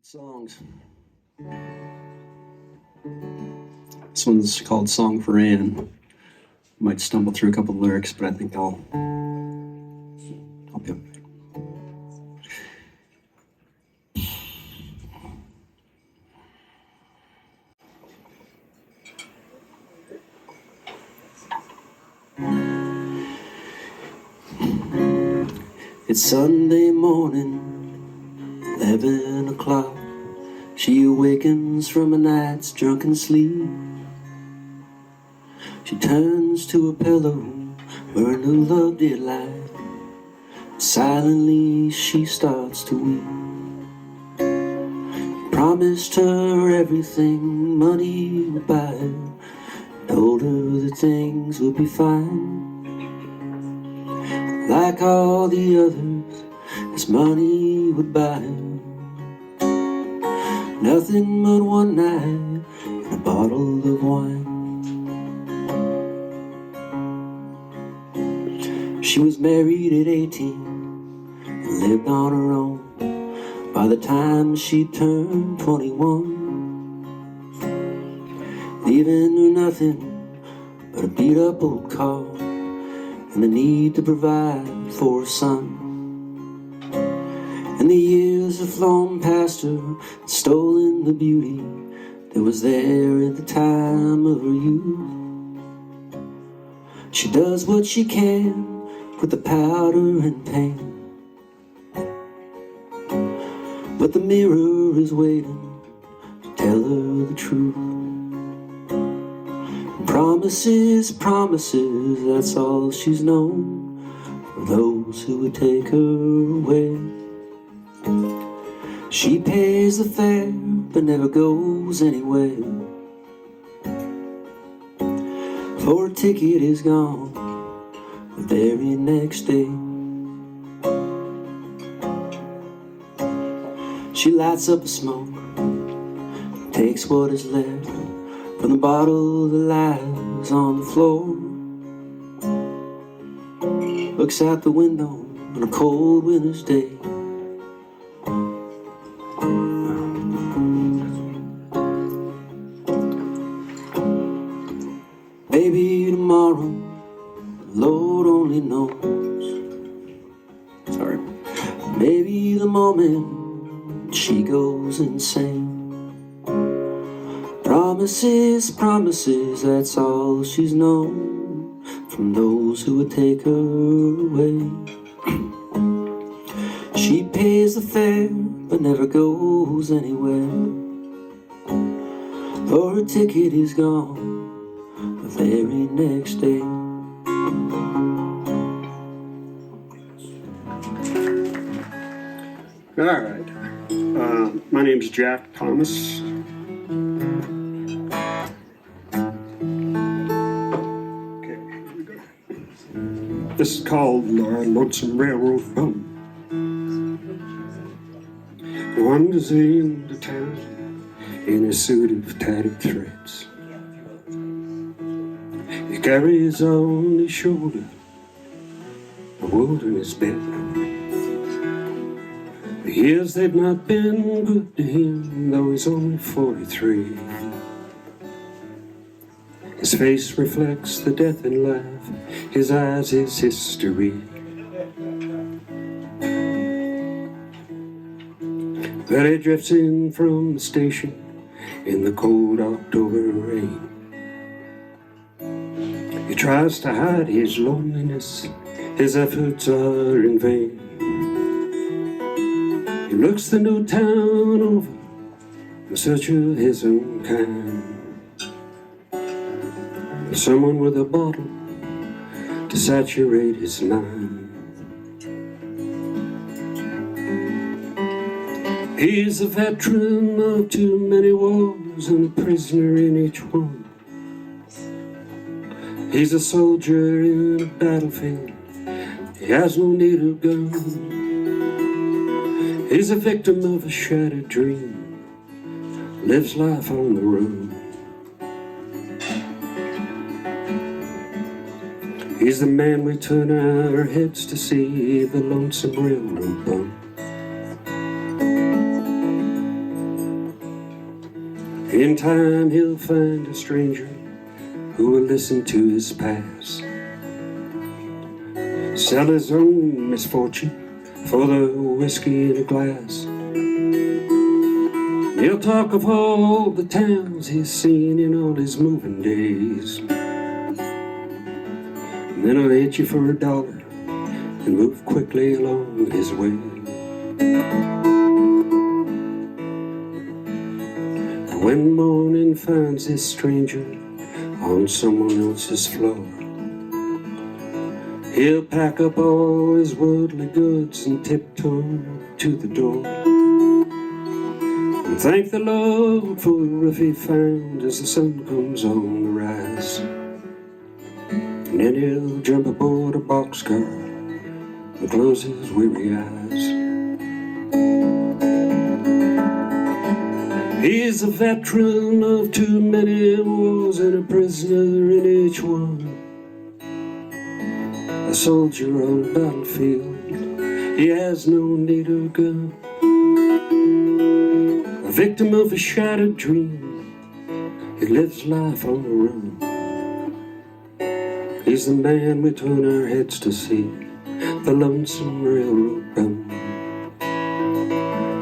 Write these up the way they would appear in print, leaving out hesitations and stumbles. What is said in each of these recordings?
Songs. This one's called Song for Anne. Might stumble through a couple of lyrics, but I think I'll be okay. It's Sunday morning, 11 o'clock. She awakens from a night's drunken sleep. She turns to her pillow where her new love did lie. Silently she starts to weep. He promised her everything money would buy her, told her that things would be fine. Like all the others, his money would buy her nothing but one night and a bottle of wine. She was married at 18 and lived on her own. By the time she turned 21, leaving her nothing but a beat up old car and the need to provide for her son. And the years have flown past her and stolen the beauty that was there at the time of her youth. She does what she can with the powder and paint, but the mirror is waiting to tell her the truth. Promises, promises, that's all she's known for those who would take her away. She pays the fare but never goes anywhere, for her ticket is gone the very next day. She lights up a smoke, takes what is left from the bottle that lies on the floor, looks out the window on a cold winter's day. Maybe tomorrow, the Lord only knows. Sorry. Maybe the moment she goes insane. Promises, promises, that's all she's known from those who would take her away. She pays the fare but never goes anywhere, for her ticket is gone the very next day. All right. My name's Jack Thomas. Okay, here we go. This is called Lonesome Railroad Bum. Wanders into town in a suit of tattered threads. He carries on his shoulder a wilderness bed. The years they've not been good to him, though he's only 43. His face reflects the death in life, his eyes his history. But he drifts in from the station in the cold October rain. He tries to hide his loneliness, his efforts are in vain. He looks the new town over in search of his own kind, someone with a bottle to saturate his mind. He's a veteran of too many wars and a prisoner in each one. He's a soldier in a battlefield, he has no need of guns. He's a victim of a shattered dream, lives life on the run. He's the man we turn our heads to see, the lonesome railroad bum. In time he'll find a stranger who will listen to his past, sell his own misfortune for the whiskey in a glass. He'll talk of all the towns he's seen in all his moving days, and then he'll hit you for $1 and move quickly along his way. And when morning finds this stranger on someone else's floor, he'll pack up all his worldly goods and tiptoe to the door, and thank the Lord for the roof he found as the sun comes on the rise. And then he'll jump aboard a boxcar and close his weary eyes. He's a veteran of too many wars and a prisoner in each one, a soldier on the battlefield, he has no need of a gun, a victim of a shattered dream, he lives life on the run. He's the man we turn our heads to see, the lonesome railroad bum.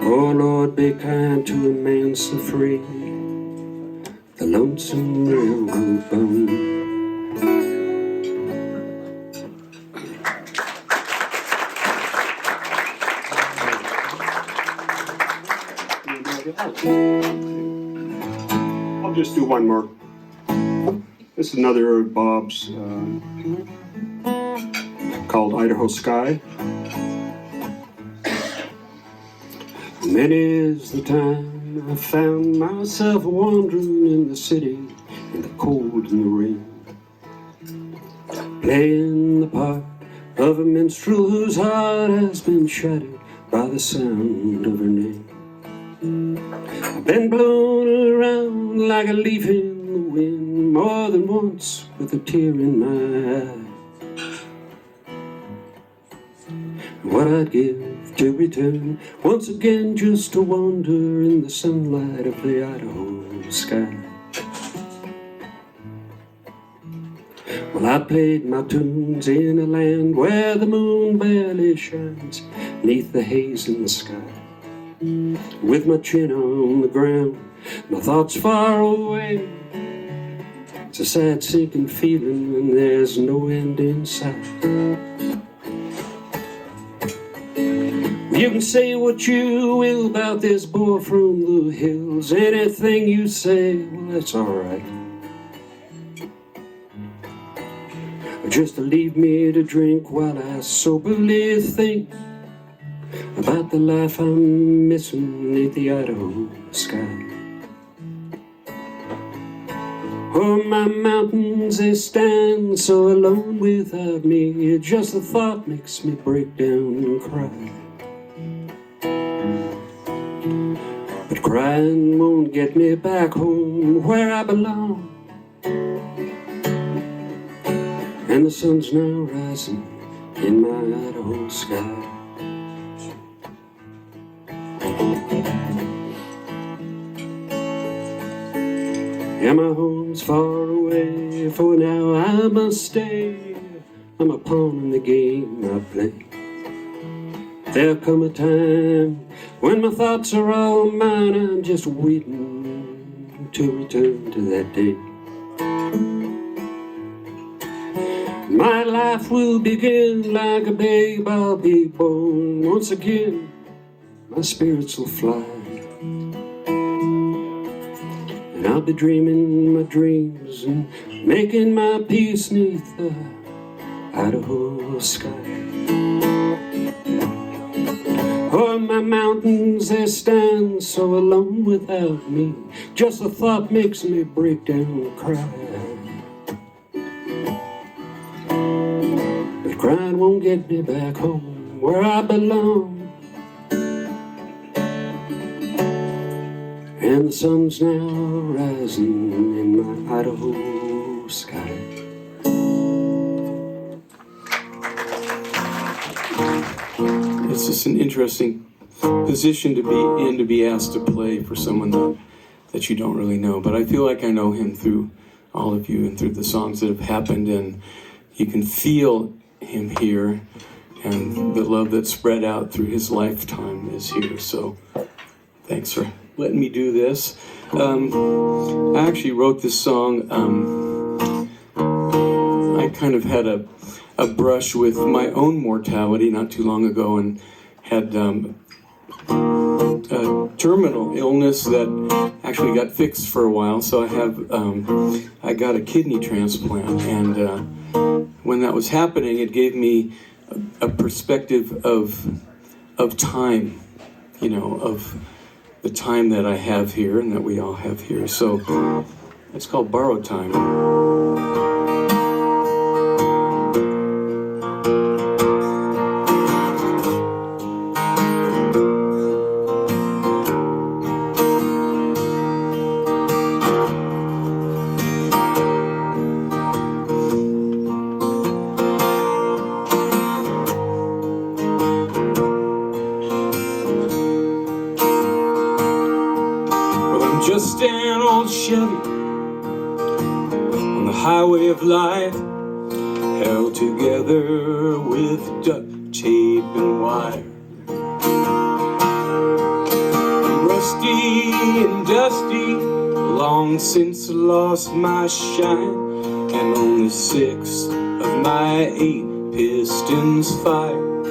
Oh Lord, be kind to a man so free, the lonesome railroad bum. I'll just do one more. This is another of Bob's called Idaho Sky. Many is the time I found myself wandering in the city in the cold and the rain, playing the part of a minstrel whose heart has been shattered by the sound of her name. I've been blown around like a leaf in the wind more than once with a tear in my eye. What I'd give to return once again just to wander in the sunlight of the Idaho sky. Well, I played my tunes in a land where the moon barely shines neath the haze in the sky, with my chin on the ground, my thoughts far away. It's a sad sinking feeling and there's no end in sight. You can say what you will about this boy from the hills, anything you say, well, that's alright. Just to leave me to drink while I soberly think about the life I'm missing beneath the Idaho sky. Oh, my mountains, they stand so alone without me. Just the thought makes me break down and cry. But crying won't get me back home where I belong. And the sun's now rising in my Idaho sky. Yeah, my home's far away, for now I must stay. I'm a pawn in the game I play. There'll come a time when my thoughts are all mine. I'm just waiting to return to that day. My life will begin like a babe, I'll be born once again. My spirits will fly, and I'll be dreaming my dreams and making my peace neath the Idaho sky. Oh, my mountains, they stand so alone without me. Just the thought makes me break down and cry. But crying won't get me back home where I belong. And the sun's now rising in my Idaho sky. It's just an interesting position to be in, to be asked to play for someone that that you don't really know. But I feel like I know him through all of you and through the songs that have happened, and you can feel him here, and the love that's spread out through his lifetime is here. So thanks for letting me do this. I actually wrote this song. I kind of had a brush with my own mortality not too long ago, and had a terminal illness that actually got fixed for a while. So I got a kidney transplant, and when that was happening, it gave me a perspective of time, of the time that I have here and that we all have here. So it's called Borrowed Time. Just an old Chevy on the highway of life, held together with duct tape and wire. I'm rusty and dusty, long since lost my shine, and only 6 of my 8 pistons fire.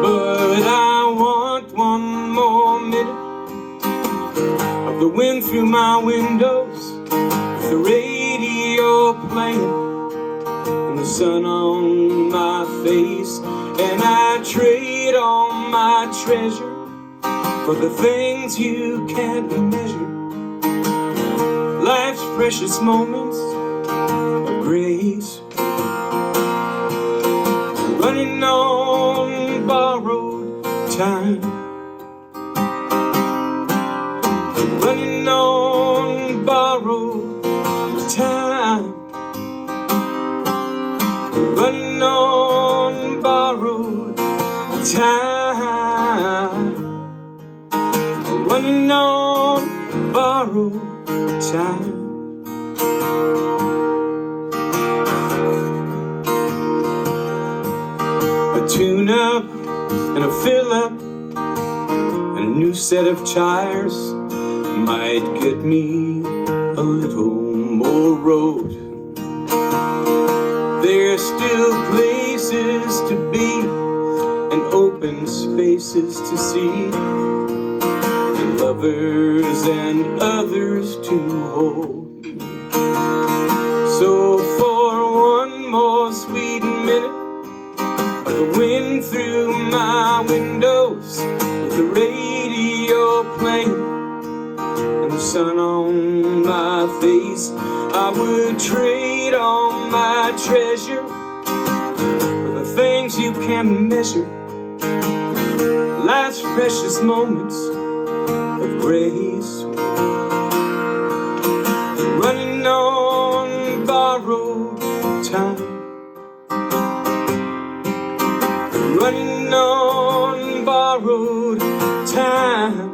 But I want one more minute of the wind through my windows, with the radio playing and the sun on my face. And I trade all my treasure for the things you can't measure, life's precious moments of grace, running on borrowed time, running on borrowed time, running on borrowed time, running on borrowed time. A tune-up and a fill-up and a new set of tires might get me a little more road. There's still places to be and open spaces to see, and lovers and others to hold. So for one more sweet minute of the wind through my windows, with the radio playing and the sun on my face, I would trade all my treasure for the things you can't measure, life's precious moments of grace, running on borrowed time, running on borrowed time,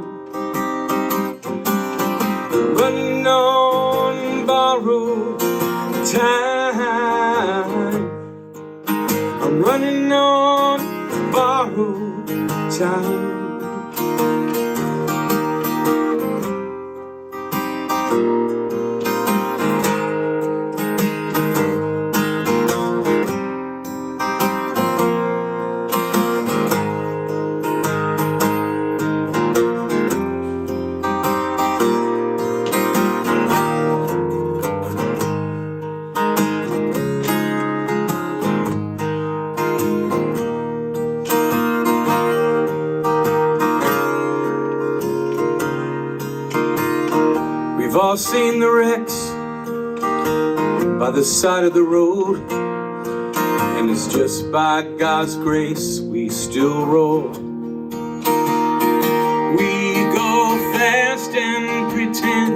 running on borrowed time, I'm running on borrowed time. We've all seen the wrecks by the side of the road, and it's just by God's grace we still roll. We go fast and pretend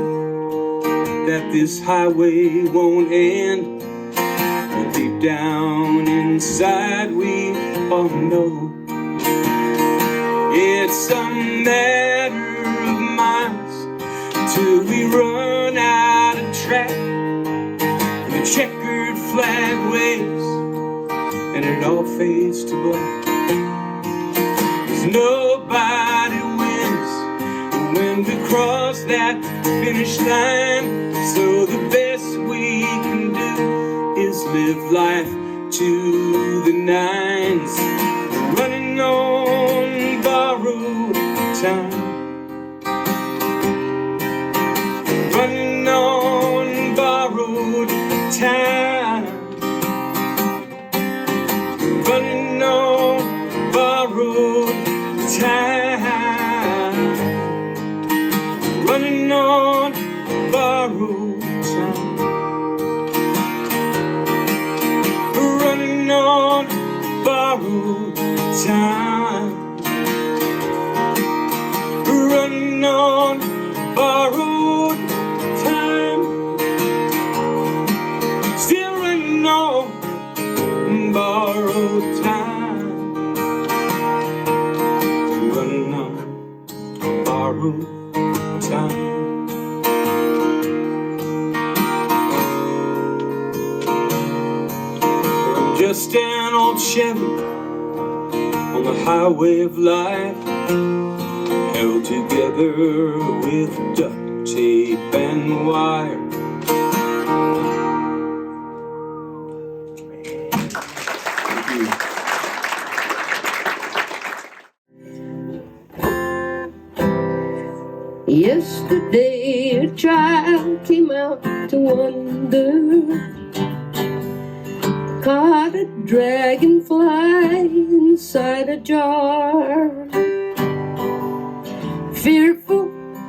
that this highway won't end, but deep down inside we all know it's a matter of miles till we run out of track. The checkered flag waves and it all fades to black. 'Cause nobody wins when we cross that finish line. So the best we can do is live life to the nines, running on borrowed time, running on borrowed time, running on borrowed time, running on borrowed time, running on borrowed time, running on borrowed time, still running on borrowed time, running on borrowed time. I'm just an old Chevy on the highway of life, held together with duct tape and wire. Yesterday a child came out to wonder, caught a dragonfly inside a jar. Fearful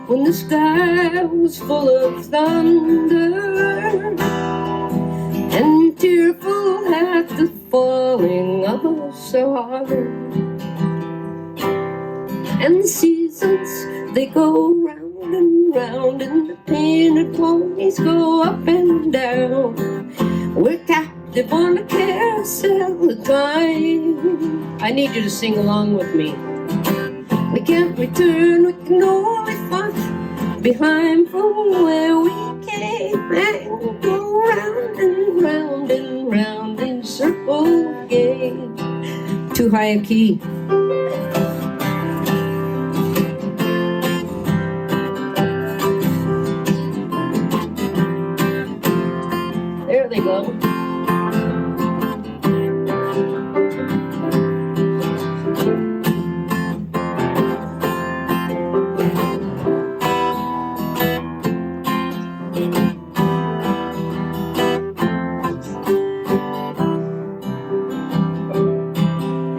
when the sky was full of thunder, and tearful at the falling of a star. And the seasons, they go round and round, and the painted ponies go up and down. We're captive on a carousel of time. I need you to sing along with me. We can't return, we can only find behind from where we came, and go round and round and round in circle again. Too high a key. There they go.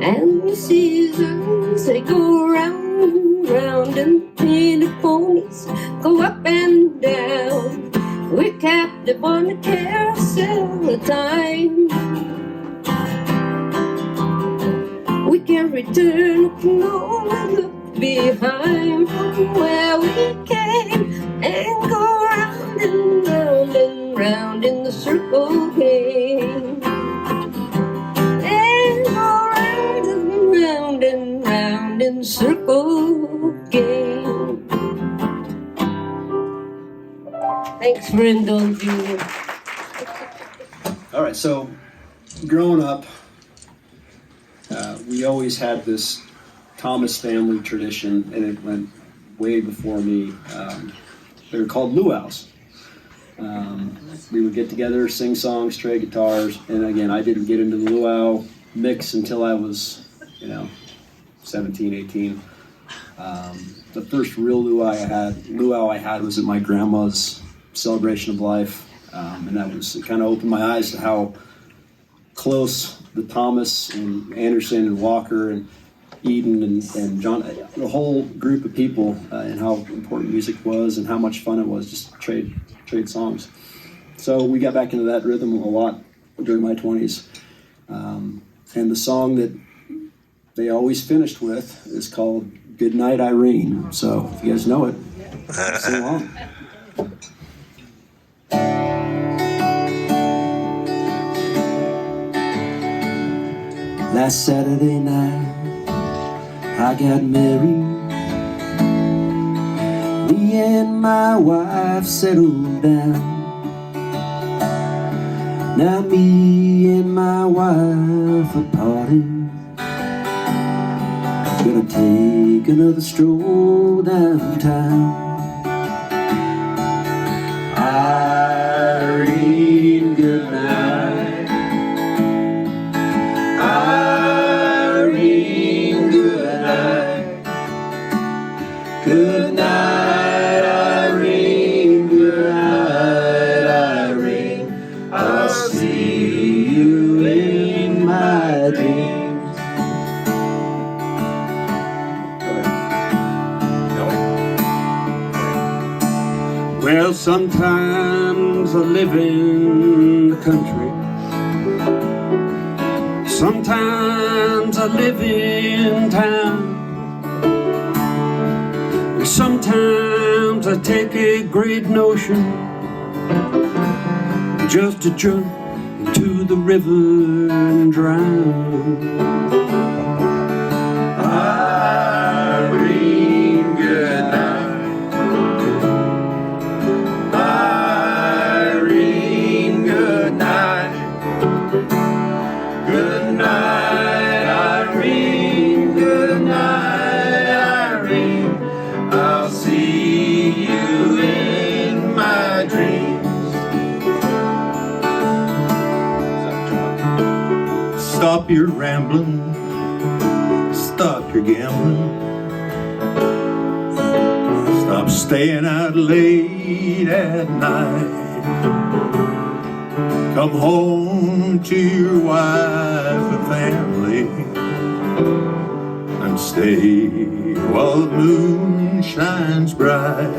And the seasons, they go round and round, and the painted ponies go up and down. We're captive on the carousel of time. We can't return, we can only look behind from where we came, and go round and round and round in the circle game. And go round and round and round in the circle game. Thanks for indulging me. All right, so growing up, we always had this Thomas family tradition, and it went way before me. They were called luau's. We would get together, sing songs, trade guitars, and again, I didn't get into the luau mix until I was, 17, 18. The first real luau I had was at my grandma's celebration of life, and that was, it kind of opened my eyes to how close the Thomas and Anderson and Walker and Eden and John, the whole group of people, and how important music was and how much fun it was just to trade songs. So we got back into that rhythm a lot during my 20s, and the song that they always finished with is called Good Night Irene. So if you guys know it, sing along. Last Saturday night, I got married. We me and my wife settled down. Now me and my wife are parting. Gonna take another stroll downtown. Irene, good night. Irene, good night. Good night, Irene. Good night, Irene. I'll see you in my dreams. Well, sometimes I live in the country. Sometimes I live in town. Sometimes I take a great notion just to jump into the river and drown. Irene, good night. Irene, good night. Good night, Irene. Good night, Irene. I'll see you in my dreams. Stop your rambling. Stop your gambling. Stop staying out late at night. Come home to your wife and family and stay while the moon shines bright.